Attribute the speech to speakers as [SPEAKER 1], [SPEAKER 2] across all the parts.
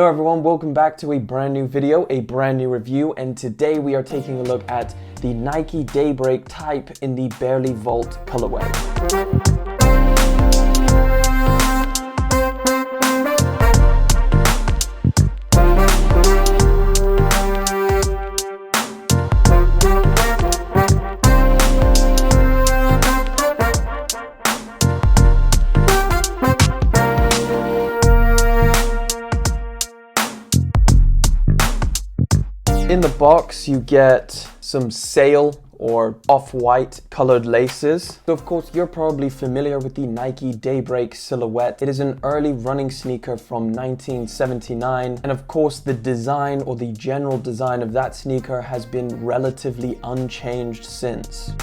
[SPEAKER 1] Hello everyone, welcome back to a brand new video, a brand new review, and today we are taking a look at the Nike Daybreak Type in the Barely Vault colorway. In the box, you get some sail or off-white colored laces. So of course, you're probably familiar with the Nike Daybreak silhouette. It is an early running sneaker from 1979. And of course, the design or the general design of that sneaker has been relatively unchanged since.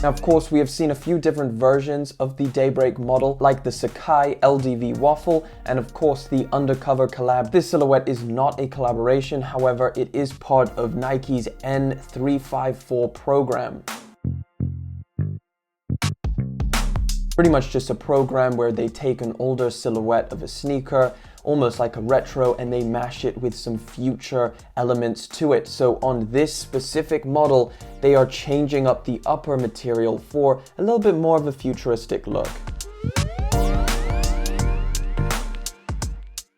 [SPEAKER 1] Now, of course, we have seen a few different versions of the Daybreak model, like the Sacai LDV waffle, and of course the Undercover Collab. This silhouette is not a collaboration, however, it is part of Nike's N354 program. Pretty much just a program where they take an older silhouette of a sneaker, almost like a retro, and they mash it with some future elements to it. So on this specific model, they are changing up the upper material for a little bit more of a futuristic look.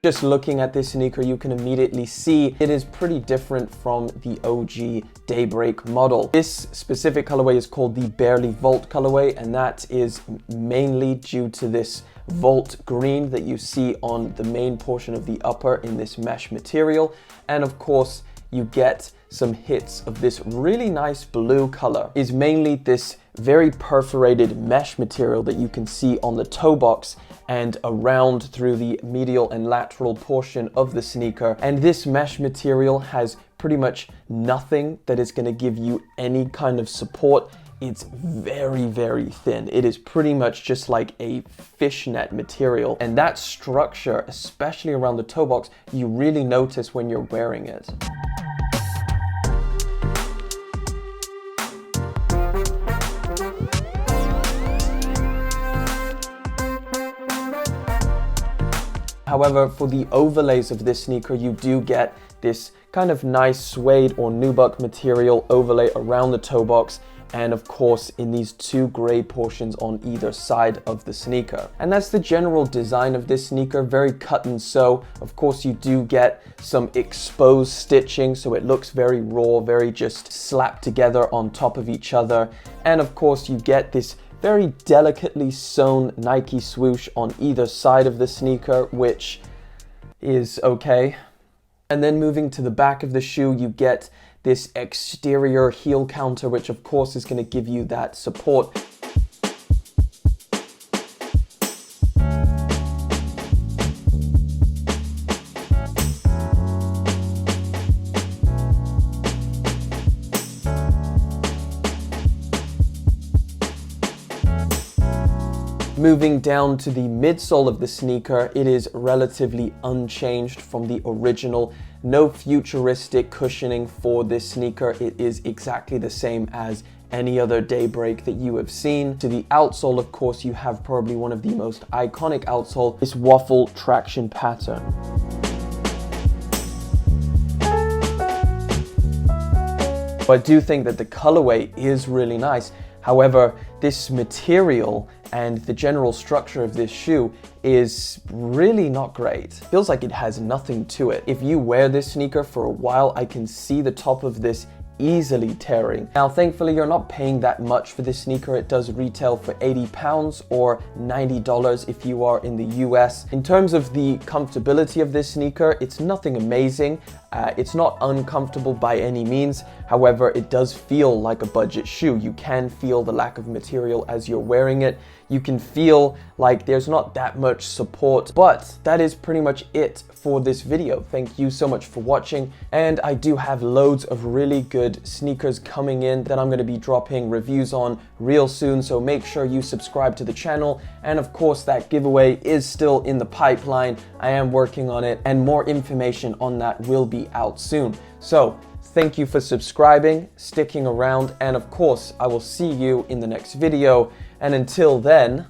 [SPEAKER 1] Just looking at this sneaker, you can immediately see it is pretty different from the OG Daybreak model. This specific colorway is called the Barely Vault colorway, and that is mainly due to this Vault green that you see on the main portion of the upper in this mesh material. And of course, you get some hits of this really nice blue color. Is mainly this very perforated mesh material that you can see on the toe box and around through the medial and lateral portion of the sneaker. And this mesh material has pretty much nothing that is going to give you any kind of support. It's very, very thin. It is pretty much just like a fishnet material. And that structure, especially around the toe box, you really notice when you're wearing it. However, for the overlays of this sneaker, you do get this kind of nice suede or nubuck material overlay around the toe box, and of course in these two gray portions on either side of the sneaker. And that's the general design of this sneaker, very cut and sew. Of course, you do get some exposed stitching, so it looks very raw, very just slapped together on top of each other. And of course, you get this very delicately sewn Nike swoosh on either side of the sneaker, which is okay. And then moving to the back of the shoe, you get this exterior heel counter, which of course is going to give you that support. Moving down to the midsole of the sneaker, it is relatively unchanged from the original. No futuristic cushioning for this sneaker. It is exactly the same as any other Daybreak that you have seen. To the outsole, of course, you have probably one of the most iconic outsole, this waffle traction pattern. But I do think that the colorway is really nice. However, this material and the general structure of this shoe is really not great. Feels like it has nothing to it. If you wear this sneaker for a while, I can see the top of this easily tearing. Now, thankfully, you're not paying that much for this sneaker. It does retail for £80 or $90 if you are in the US. In terms of the comfortability of this sneaker, it's nothing amazing. It's not uncomfortable by any means. However, it does feel like a budget shoe. You can feel the lack of material as you're wearing it. You can feel like there's not that much support, but that is pretty much it for this video. Thank you so much for watching, and I do have loads of really good sneakers coming in that I'm going to be dropping reviews on real soon, so make sure you subscribe to the channel. And of course, that giveaway is still in the pipeline. I am working on it, and more information on that will be out soon. So thank you for subscribing, sticking around, and of course, I will see you in the next video. And until then,